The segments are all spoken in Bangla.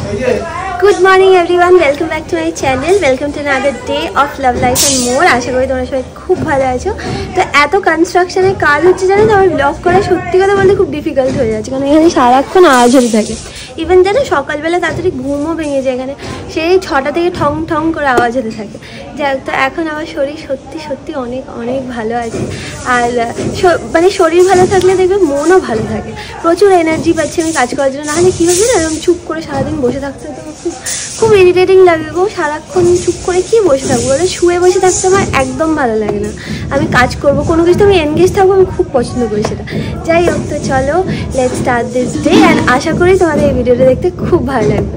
Good morning everyone, welcome back to my channel, welcome to another day of love life and more. আশা করি তোমরা সবাই খুব ভালো আছো। তো এত কনস্ট্রাকশনের কাজ হচ্ছে জানো তো, আমার ব্লগ করা সত্যি কথা বলতে খুব ডিফিকাল্ট হয়ে যাচ্ছে, কারণ এখানে সারাক্ষণ আওয়াজ হতে থাকে। ইভেন জানো সকালবেলা তাড়াতাড়ি ঘুমও ভেঙে যায়, এখানে সেই 6টা থেকে ঠং ঠং করে আওয়াজ হতে থাকে। যাই তো এখন আমার শরীর সত্যি সত্যি অনেক অনেক ভালো আছে। আর মানে শরীর ভালো থাকলে দেখবে মনও ভালো থাকে, প্রচুর এনার্জি পাচ্ছি আমি কাজ করার জন্য। নাহলে কী হবে না, এরকম চুপ করে সারাদিন বসে থাকতে হতো, খুব ইরিটেটিং লাগে গো। সারাক্ষণ চুপ করে কি বসে থাকবো বলে, শুয়ে বসে থাকতে আমার একদম ভালো লাগে না। আমি কাজ করবো, কোনো কিছু আমি এনগেজ থাকবো, আমি খুব পছন্দ করি সেটা। যাই হোক, তো চলো let's start this day. And আশা করি তোমাদের এই ভিডিওটা দেখতে খুব ভালো লাগবে।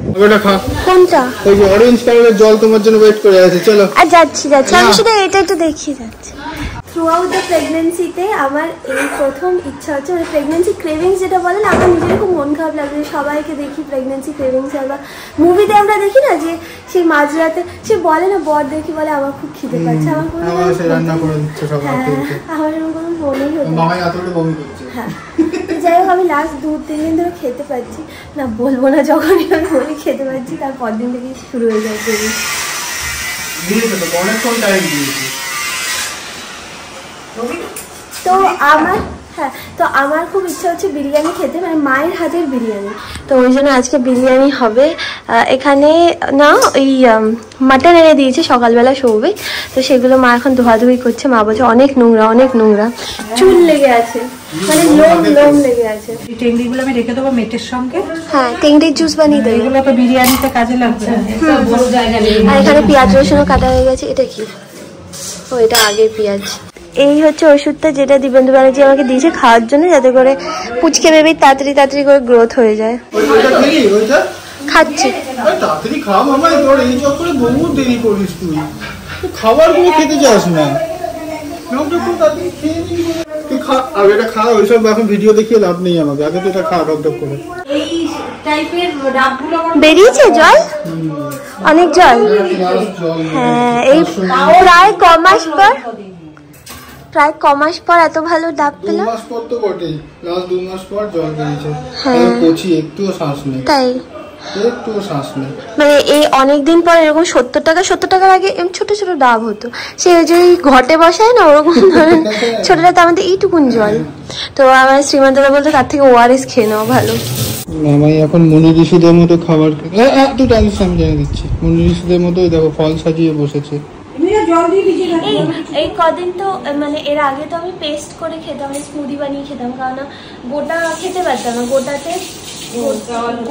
কোনটা? ওই যে অরেঞ্জ কালারের জল তোমার জন্য ওয়েট করে আছে, চলো। আর যাচ্ছি আমি শুধু এটা একটু দেখিয়ে যাচ্ছি। থ্রু আউট দ্য প্রেগনেন্সিতে আমার এই প্রথম ইচ্ছা হচ্ছে, মানে প্রেগনেন্সি ক্রেভিংস যেটা বলেন, আমার নিজের খুব মন খারাপ লাগে। সবাইকে দেখি প্রেগনেন্সি ক্রেভিংস, বা মুভিতে আমরা দেখি না যে সেই মাঝরাতে সে বলে না, বর দেখি বলে আমার খুব খিদে পাচ্ছে, আমার কোনো মনেই হচ্ছে। হ্যাঁ, যাই হোক আমি লাস্ট 2-3 দিন ধরে খেতে পাচ্ছি না, বলবো না, যখনই আমি বলি খেতে পাচ্ছি তারপর দিন থেকে শুরু হয়ে যায়। তো আমার খুব ইচ্ছা হচ্ছে বিরিয়ানি খেতে, মানে মায়ের হাতের বিরিয়ানি। তো ওই জন্য আজকে বিরিয়ানি হবে। এখানে না ওই মাটন এনে দিয়েছে সকালবেলা সৌভিক, তো সেগুলো মা এখন ধোয়াধুয়ি করছে। মা বলছে অনেক নোংরা অনেক নোংরা, চুল লেগে আছে, মানে লোম লেগে আছে। টেংরিগুলো আমি রেখে দেবো মেটের সঙ্গে। হ্যাঁ, টেংরির জুস বানিয়ে দেবো, এগুলো তো বিরিয়ানিতে কাজে লাগছে। আর এখানে পেঁয়াজ রসুনও কাটা হয়ে গেছে। এটা কি? ও, এটা আগের পেঁয়াজ। এই হচ্ছে ওষুধটা যেটা দিবেন্দু ব্যানার্জি আমাকে দিয়েছে খাওয়ার জন্য, যাতে করে পুচকে বেবি তাড়াতাড়ি তাড়াতাড়ি করে গ্রোথ হয়ে যায়। খাচ্ছি। তাড়াতাড়ি খাও মামা, তোর এই চক্করে বহু দেরি করিস তুই, খাবারগুলো খেতে যাস না। তুই খা, আর এটা খা, ওইসব এখন ভিডিও দেখিয়ে লাভ নেই আমাকে, আগে তো এটা খা টপ করে। এই টাইপের ডাবগুলো বেরিয়েছে জল, অনেক জল। হ্যাঁ, এই প্রায় কমাস পর এত ভালো ডাব পেলাম। 2 মাস পর তো বটেই, লাস্ট 2 মাস পর জল বেরিয়েছে। হ্যাঁ, কোচি একটুও শ্বাস নেই, তাই একটুও শ্বাস নেই। মানে এই অনেকদিন পর এরকম 70 টাকার আগে এরকম ছোট ছোট ডাব হতো, সে যে ঘটে বসায় না ওরকম ধরেন ছোটটা, তার মধ্যে এইটুকুন জল। তো আমার শ্রীমন্তদা বলতো তার থেকে ওআরএস খেয়ে নেওয়া ভালো। মামাই এখন মনি ঋষিদের মতো খাবার, তুই টাইলস আমি জানিয়ে দিচ্ছি, মনি ঋষিদের মতো দেখো ফল সাজিয়ে বসেছে। এই কদিন তো মানে এর আগে তো আমি পেস্ট করে খেতাম, স্মুদি বানিয়ে খেতাম, কারণ গোটা খেতে পারতাম না।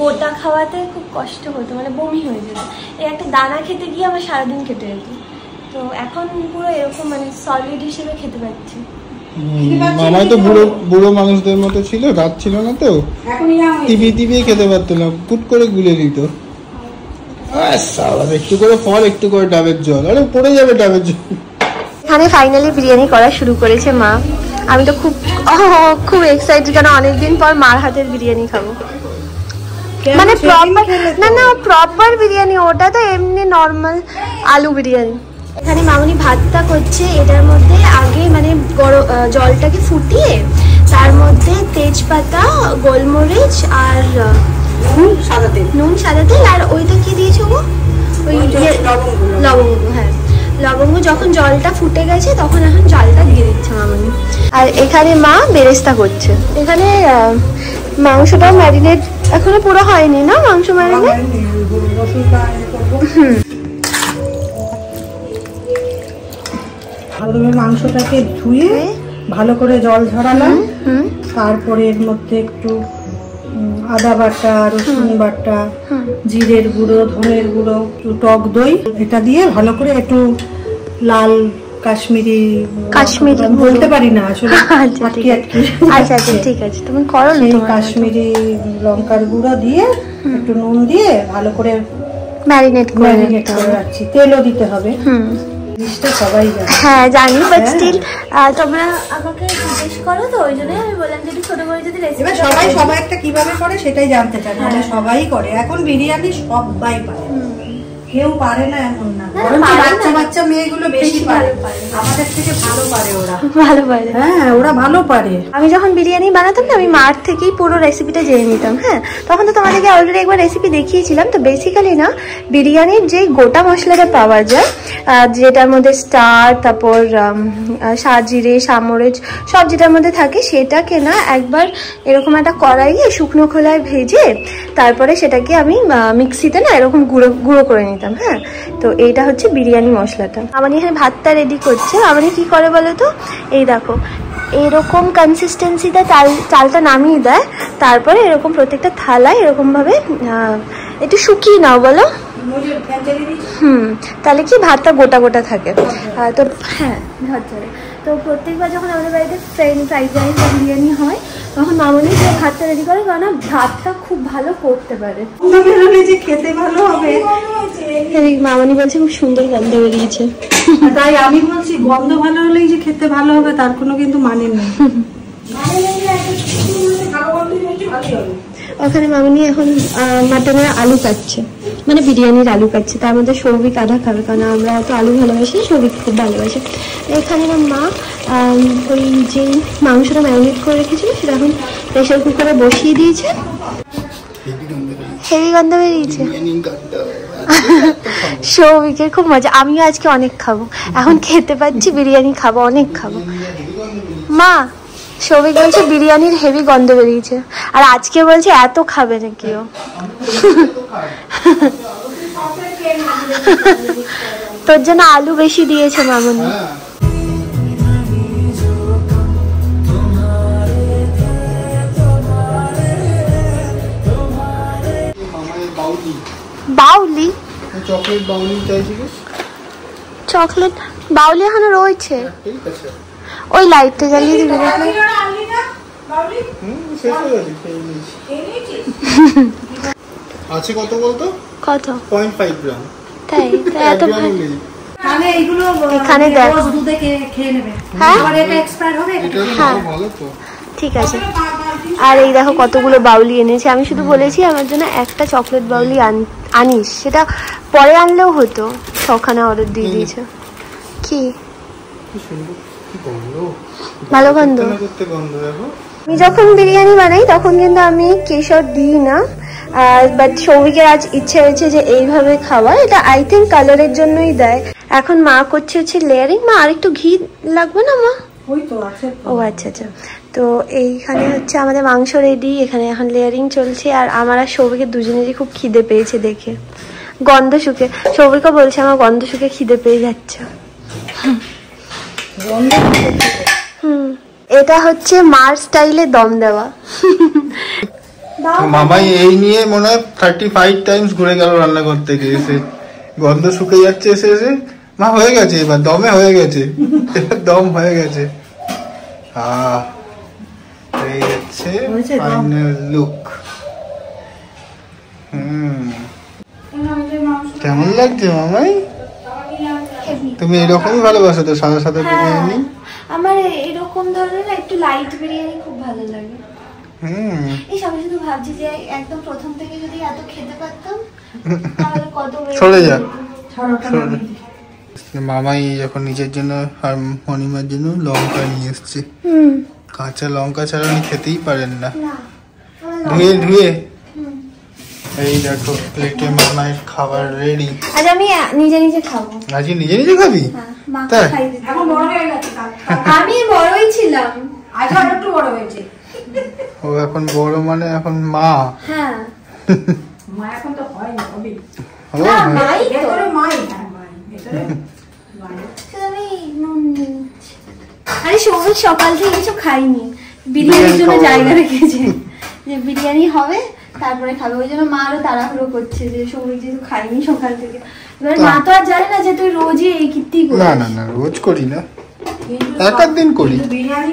গোটা খাওয়াতে খুব কষ্ট হতো, মানে বমি হয়ে যেত। এই একটা দানা খেতে গিয়ে আমার সারাদিন কেটে যেত। তো এখন পুরো এরকম মানে সলিড হিসেবে খেতে পাচ্ছি। মামাই তো বুড়ো মানুষদের মতো ছিল, রাত ছিল না তো, টিপি খেতে পারতো না, পুট করে গুলে দিত। একটু করে ফল, একটু করে ডাবের জল, আরে পড়ে যাবে ডাবের জল। এখানে ফাইনালি বিরিয়ানি করা শুরু করেছে মা। আমি তো খুব এক্সাইটেড, কারণ অনেকদিন পর মার হাতের বিরিয়ানি খাবো। মানে প্রপার বিরিয়ানি, ওটা তো এমনি নর্মাল আলু বিরিয়ানি। এখানে মামনি ভাতটা করছে, এটার মধ্যে আগে মানে জলটাকে ফুটিয়ে তার মধ্যে তেজপাতা, গোলমরিচ আর নুন, সাদা তেল, আর ওইটা কি দিয়েছো গো? ওই লবঙ্গ। হ্যাঁ, লবঙ্গ। যখন জলটা ফুটে গেছে তখন এখন জলটা দিয়ে দিচ্ছে মামনি। আর এখানে মা বেরেস্তা করছে। এখানে মাংসটা ম্যারিনেট এখনো পুরো হয়নি না, মাংস ম্যারিনেট। মাংসটাকে ধুয়ে ভালো করে জল ঝরালাম, তারপরে এর মধ্যে একটু আদা বাটা, রসুন বাটা, জিরের গুঁড়ো, ধনের গুঁড়ো, একটু টক দই, এটা দিয়ে ভালো করে একটু লাল কাশ্মীরি বলতে পারি না আসলে, আচ্ছা ঠিক আছে, তুমি করো। কাশ্মীরি লঙ্কার গুঁড়ো দিয়ে একটু নুন দিয়ে ভালো করে ম্যারিনেট করে রাখছি। তেলও দিতে হবে, সবাই জানে। হ্যাঁ জানি, বাট স্টিল তোমরা আমাকে জিজ্ঞেস করো, তো ওই জন্য আমি বললাম যদি ছোট করে যদি রেসিপি। সবাই একটা কিভাবে করে সেটাই জানতে চায়, মানে সবাই করে এখন বিরিয়ানি, সবাই পারে। কেউ পারে না এমন না, না, বরঞ্চ পারে না। বাচ্চা বাচ্চা মেয়েগুলো বেশি পারে, আমাদের থেকে ভালো পারে ওরা। ভালো পারে। হ্যাঁ, ওরা ভালো পারে। আমি যখন বিরিয়ানি বানাতাম না, আমি মার থেকেই পুরো রেসিপিটা জেনে নিতাম। হ্যাঁ, তখন তো তোমাদেরকে অলরেডি একবার রেসিপি দেখিয়েছিলাম। তো বেসিক্যালি না, বিরিয়ানির যে গোটা মশলাটা পাওয়া যায়, যেটার মধ্যে স্টার, তারপর সাজিরে, সামরেজ সব যেটার মধ্যে থাকে, সেটাকে না একবার এরকম একটা কড়াইয়ে শুকনো খোলায় ভেজে তারপরে সেটাকে আমি মিক্সিতে না এরকম গুঁড়ো করে নিতাম। হ্যাঁ, তো এইটা হচ্ছে বিরিয়ানি মশলাটা। আমার এখানে ভাতটা রেডি করছে। আমার কি করে বলো তো, এই দেখো এরকম কনসিস্টেন্সিতে চালটা নামিয়ে দেয়, তারপরে এরকম প্রত্যেকটা থালায় এরকমভাবে একটু শুকিয়ে নাও বলো। তাহলে কি ভাতটা গোটা গোটা থাকে। তো হ্যাঁ, তো প্রত্যেকবার যখন আমাদের বাড়িতে ফ্রাইড রাইস বা বিরিয়ানি হয়, তখন মামনি যে ভাতটা রেডি করে, কারণ ভাতটা খুব ভালো করতে পারে। যে খেতে ভালো হবে, মামনি বলছে খুব সুন্দর গন্ধ বেরিয়েছে। তাই আমি বলছি গন্ধ ভালো হলেই যে খেতে ভালো হবে তার কোনো কিন্তু মানে নেই। ওখানে মামনি এখন মাটনের আলু কাটছে, মানে বিরিয়ানির আলু কাটছে। তার মধ্যে সৌভিক আধা খাবে, কারণ আমরা তো আলু ভালোবাসি, সৌভিক খুব ভালোবাসে। এখানে আমার মা ওই যে মাংসটা ম্যারিনেট করে রেখেছিল, সেটা এখন প্রেশার কুকারে বসিয়ে দিয়েছে। হেভি গন্ধ বেরিয়েছে। সৌভিকের খুব মজা। আমিও আজকে অনেক খাবো, এখন খেতে পাচ্ছি, বিরিয়ানি খাবো, অনেক খাবো। মা, সৌভিক বলছে বিরিয়ানির হেভি গন্ধ বেরিয়েছে, আর আজকে বলছে এত খাবে নাকি ও। তোর জন্য আলু বেশি দিয়েছে মামনি। বাউলি? চকলেট বাউলি চাইছিস? চকলেট বাউলি এখনো রয়েছে, ওই লাইটটা জ্বালিয়ে দিবি। আছে কত বলতো? কত? 0.5 গ্রাম। তাই? এত তাহলে এইগুলো এখানে দেখো, দুধে খেয়ে নেবে। হ্যাঁ, আবার এটা এক্সপায়ার হবে। হ্যাঁ ভালো তো, ঠিক আছে। আর এই দেখো কতগুলো বাউলি এনেছে। আমি শুধু বলেছি আমার জন্য একটা চকলেট বাউলি আনিস, সেটা পরে আনলেও হতো, সবখানে অর্ডার দিয়ে দিয়েছে। কি ভালো গন্ধ। আমি যখন বিরিয়ানি বানাই তখন কিন্তু আমি কেশর দিই না, বাট সৌভিকের আজ ইচ্ছে হয়েছে যে এইভাবে খাওয়া। এটা আই থিঙ্ক কালারের জন্যই দেয়। এখন মা করছে হচ্ছে লেয়ারিং। মা আরেকটু ঘি লাগবে না মা? ও আচ্ছা আচ্ছা। তো এইখানে হচ্ছে আমাদের মাংস রেডি, এখানে এখন লেয়ারিং চলছে। আর আমার আর সৌভিকের দুজনেরই খুব খিদে পেয়েছে দেখে, গন্ধ শুকে। সৌভিকও বলছে আমার গন্ধ শুকে খিদে পেয়ে যাচ্ছে। এটা হচ্ছে মার স্টাইলে দম দেওয়া। মামাই এই নিয়ে মনে হয় 35 টাইমস ঘুরে গেল রান্না করতে গিয়ে, এসে গন্ধ শুকে যাচ্ছে। এসে মা হয়ে গেছে, এবার দমে হয়ে গেছে, দম হয়ে গেছে। এই হচ্ছে ফাইনাল লুক। কেমন লাগছে মামাই? তুমি এরকমই ভালোবাসো তো সাদা সাদা বিরিয়ানি? আমার এরকম ধরনের একটু লাইট বিরিয়ানি খুব ভালো লাগে। এই সবাই শুধু ভাবছি যে একদম প্রথম থেকে যদি এত খেতে পারতাম তাহলে কত চলে যা। মামাই এখন নিজের জন্য আর মনিমার জন্য লঙ্কা নিয়ে এসছে। কাঁচা লঙ্কা ছাড়া উনি খেতেই পারেন না। ধুয়ে ধুয়ে এই দেখো প্লেটে মামার খাবার রেডি। আজ আমি নিজে নিজে খাবো। আজ নিজে নিজে খাবি? তাই? এখন বড় হয়ে গেছে। আমি বড়ই ছিলাম, আজ আর একটু বড় হয়েছে। ও এখন বড় মানে এখন মা। হ্যাঁ, মা এখন তো হয় না, হবে। না মাই তো, এবারে মাই। এবারে আমি নুন নিচ্ছি। আরে সৌভিক সকাল থেকে কিছু খাইনি, বিরিয়ানির জন্য জায়গা রেখেছে যে বিরিয়ানি হবে তারপরে খাবে। ওই জন্য মা আরো তাড়াহুড়ো করছে যে সৌভিক যেহেতু খাইনি সকাল থেকে। এবার মা তো আর জানে না যে তুই রোজই এই কীর্তি করিস। না না না, রোজ করি না, এক দিন করি।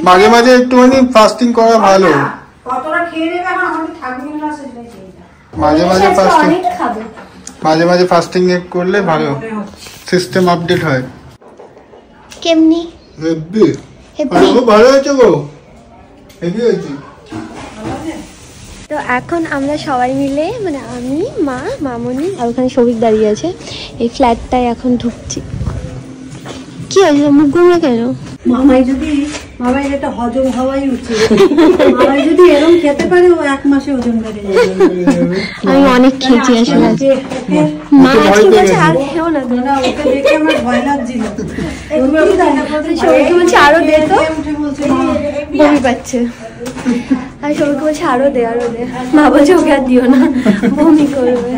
মাঝে মাঝে একটুখানি ফাস্টিং করা ভালো। কতটা খেয়ে নেবে এখন আমাদের থাকবে না সেটাই চিন্তা। মাঝে মাঝে ফাস্টিং, অনেক খাবে। মাঝে মাঝে ফাস্টিং করলে ভালো, সিস্টেম আপডেট হয়। কেমনি হেব্বি, হেব্বি খুব ভালো হয়েছে গো, হেব্বি হয়েছে। তো এখন আমরা সবাই মিলে মানে আমি, মা, মামনি আর ওখানে সৌভিক দাঁড়িয়ে আছে, এই ফ্ল্যাটটায় এখন ঢুকছি। কি হয়েছে মুখ ঘুমরা কেন? মামাই এটা হজম হওয়াই উচিত। মামাই যদি এরকম খেতে পারে ও 1 মাসে ওজন বেড়ে যাবে। আমি অনেক খেয়েছি আসলে। মা আজকে বলছে আর খেও না, না ওকে দেখে আমার ভয় লাগছিল। সৌভিক বলছে আরো দে, তো বমি পাচ্ছে। আর সৌভিক বলছে আরো দে আরো দে। মা বলছে ওকে আর দিও না, বমি করবে।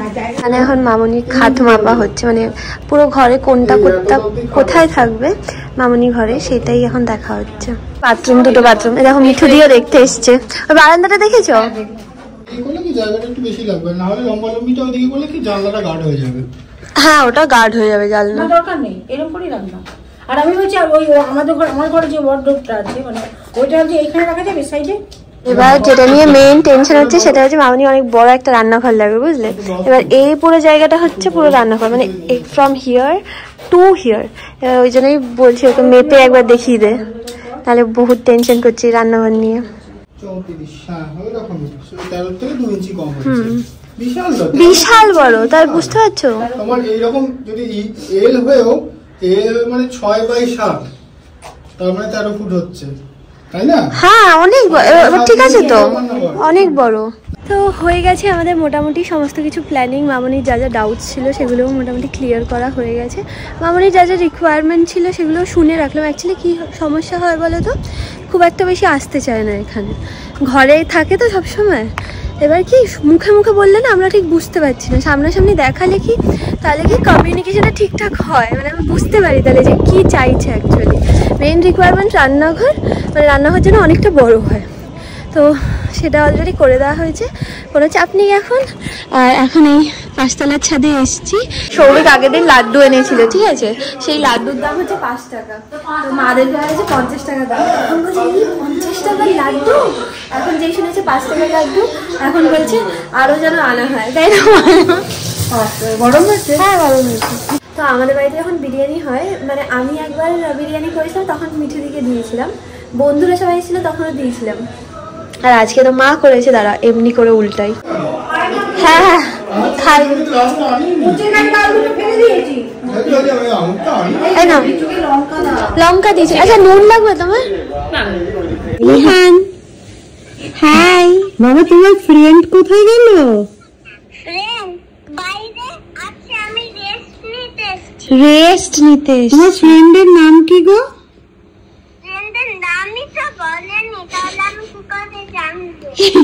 মানে এখন মামনির খাট মাপা হচ্ছে, মানে পুরো ঘরে কোনটা কোথায় থাকবে মামনির ঘরে সেটাই এখন দেখা হচ্ছে। বাথরুম, দুটো বাথরুম। এরকম মিঠু দিয়েও দেখতে এসছে। ওই বারান্দাটা দেখেছো? হ্যাঁ ওটা গার্ড হয়ে যাবে, জানলা দরকার নেই, এরকম করেই রাখলাম। আর আমি বলছি ওই আমার ঘরে যে ওয়ার্ডরোবটা আছে মানে ওইটা যে এইখানে রাখা যাবে সাইডে। এবার যেটা নিয়ে মেইন টেনশন হচ্ছে সেটা হচ্ছে মামনি অনেক বড় একটা রান্নাঘর লাগবে, বুঝলে? এবার এই পুরো জায়গাটা হচ্ছে পুরো রান্নাঘর, মানে ফ্রম হিয়ার টু হিয়ার। ওই জন্যই বলছি ওকে মেপে একবার দেখিয়ে দে, তাহলে বহুত টেনশন করছি রান্নাঘর নিয়ে। বিশাল বড়, তাই বুঝতে পারছো? তোমার এইরকম যদি এল হয়েও এল মানে 6/7, তার মানে 13 ফুট হচ্ছে, তাই না? হ্যাঁ অনেক ঠিক আছে তো, অনেক বড়। তো হয়ে গেছে আমাদের মোটামুটি সমস্ত কিছু প্ল্যানিং। মামনির যা যা ডাউটস ছিল সেগুলোও মোটামুটি ক্লিয়ার করা হয়ে গেছে। মামনির যা যা রিকোয়ারমেন্ট ছিল সেগুলো শুনে রাখলাম। অ্যাকচুয়ালি কী সমস্যা হয় বলো তো, খুব একটা বেশি আসতে চায় না এখানে, ঘরে থাকে তো সবসময়। এবার কি মুখে মুখে বললে না আমরা ঠিক বুঝতে পারছি না, সামনাসামনি দেখালে কি তাহলে কি কমিউনিকেশনটা ঠিকঠাক হয়, মানে আমি বুঝতে পারি তাহলে যে কী চাইছে অ্যাকচুয়ালি। মেইন রিকোয়ারমেন্ট রান্নাঘর, মানে রান্নাঘর যেন অনেকটা বড় হয়, তো সেটা অলরেডি করে দেওয়া হয়েছে, কোনো চাপ নেই এখন। আর এখন এই 5 তলার ছাদে এসেছি। সৌভিক আগের দিন লাড্ডু এনেছিল, ঠিক আছে? সেই লাড্ডুর দাম হচ্ছে 5 টাকা, তো মাদের দেওয়া হয়েছে 50 টাকা দাম। এখন বলছে 50 টাকার লাড্ডু, এখন যেই শুনেছে 5 টাকার লাড্ডু, এখন বলছে আরো যেন আনা হয়, তাই না? গরম হচ্ছে? হ্যাঁ গরম হয়েছে। তো আমাদের বাড়িতে যখন বিরিয়ানি হয়, মানে আমি একবার বিরিয়ানি করেছিলাম তখন মিঠুদিকে দিয়েছিলাম, বন্ধুরা সবাই ছিল তখনও দিয়েছিলাম, আর আজকে তো মা করেছে, দাঁড়া এমনি করে উল্টাই। হ্যাঁ হ্যাঁ খাই লঙ্কা দিয়েছি। আচ্ছা নুন লাগবে তোমার? হাই বাবা, তোমার ফ্রেন্ড কোথায় গেল? রেস্ট নিতে। তোমার ফ্রেন্ডের নাম কি গো?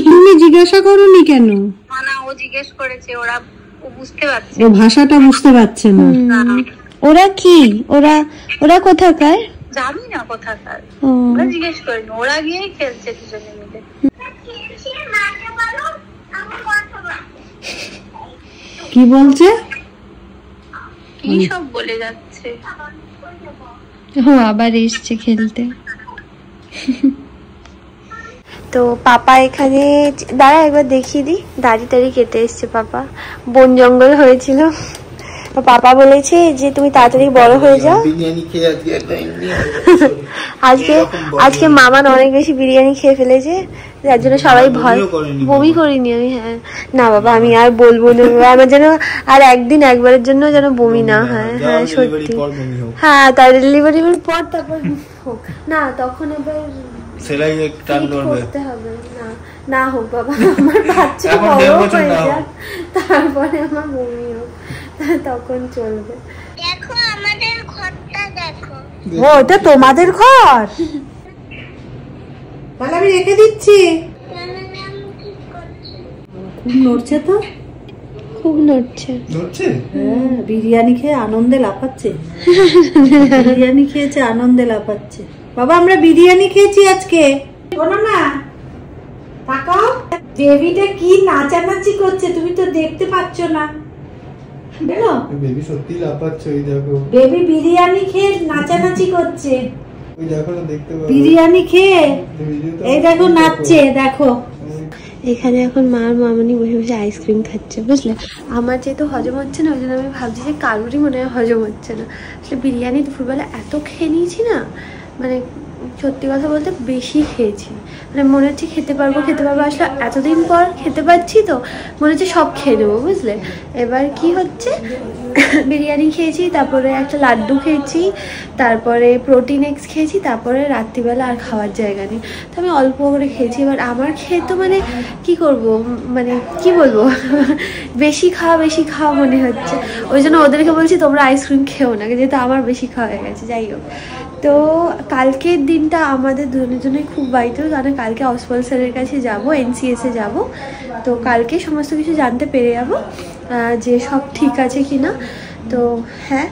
তুমি জিজ্ঞাসা করোনি কেন? না ও জিজ্ঞেস করেছে, ওরা বুঝতে পারছে, ও ভাষাটা বুঝতে পারছে না। ওরা কি ওরা কোথাকার জানি না কোথাকার, ওরা জিজ্ঞেস করেনি, ওরা গিয়েই খেলছে দুজনে মিলে। কি বলছে? কি সব বলে যাচ্ছে। ও আবার এসছে খেলতে। তো পাপা এখানে দাঁড়া একবার দেখিয়ে দিই, দাড়ি টাড়ি কেটে এসছে পাপা, বন জঙ্গল হয়েছিল। পাপা বলেছে যে তুমি তাড়াতাড়ি বড় হয়ে যাও। আজকে মামান অনেক বেশি বিরিয়ানি খেয়ে ফেলেছে, যার জন্য সবাই ভয়। বমি করিনি আমি। হ্যাঁ না বাবা আমি আর বলবো না, আমার যেন আর একবারের জন্য যেন বমি না হয়। হ্যাঁ সত্যি, হ্যাঁ তার ডেলিভারির পর তারপর হোক না, তখন আবার সেলাই টান ধরবে না হোক বাবা, আমার বাচ্চা বড় হয়ে যাক তারপরে আমার বমি হোক, তখন চলবে। দেখো আমাদের ঘরটা দেখো। ও এটা তোমাদের ঘর? তাহলে আমি রেখে দিচ্ছি। খুব নড়ছে তো, খুব নড়ছে। হ্যাঁ বিরিয়ানি খেয়ে আনন্দে লাফাচ্ছে। বিরিয়ানি খেয়েছে আনন্দে লাফাচ্ছে। বাবা আমরা বিরিয়ানি খেয়েছি আজকে। শোনো না, তাকাও, বেবিটা কি নাচানাচি করছে, তুমি তো দেখতে পাচ্ছ না। বেবি সত্যি লাফাচ্ছে, ওই দেখো বেবি বিরিয়ানি খেয়ে নাচানাচি করছে। ওই দেখো না, দেখতে পাবে বিরিয়ানি খেয়ে এই দেখো নাচছে, দেখো। এখানে এখন মার মামনি বসে বসে আইসক্রিম খাচ্ছে, বুঝলে? আমার যেহেতু হজম হচ্ছে না, ওই জন্য আমি ভাবছি যে কারোরই মনে হয় হজম হচ্ছে না। আসলে বিরিয়ানি দুপুরবেলা এত খেয়ে নিয়েছি না, মানে সত্যি কথা বলতে বেশি খেয়েছি, মানে মনে হচ্ছে খেতে পারবো আসলে এতদিন পর খেতে পারছি তো মনে হচ্ছে সব খেয়ে নেবো বুঝলে। এবার কি হচ্ছে বিরিয়ানি খেয়েছি, তারপরে একটা লাড্ডু খেয়েছি, তারপরে প্রোটিন এক্স খেয়েছি, তারপরে রাত্রিবেলা আর খাওয়ার জায়গা নেই তো আমি অল্প করে খেয়েছি। এবার আমার খেয়ে তো মানে কি করব, মানে কি বলবো বেশি খাওয়া মনে হচ্ছে, ওই জন্য ওদেরকে বলছি তোমরা আইসক্রিম খেও না, যেহেতু আমার বেশি খাওয়া হয়ে গেছে। যাই হোক, তো কালকের দিনটা আমাদের দুজনের জন্যই খুব ভাইটাল, কারণ কালকে অসফল স্যারের কাছে যাব, NCS-এ যাব, তো কালকে সমস্ত কিছু জানতে পেরে যাব যে সব ঠিক আছে কিনা। তো হ্যাঁ,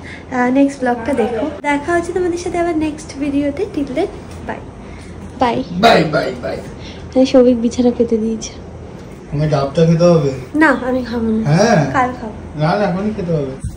নেক্সট ব্লগটা দেখো, দেখা হচ্ছে তোমাদের সাথে আবার নেক্সট ভিডিওতে। Till then bye bye bye bye bye. Souvik বিছানা পেতে দিয়েছে। আমি ডাবটা খেতে হবে না, আমি খাবো না, হ্যাঁ কাল খাবো। না এখনই খেতে হবে।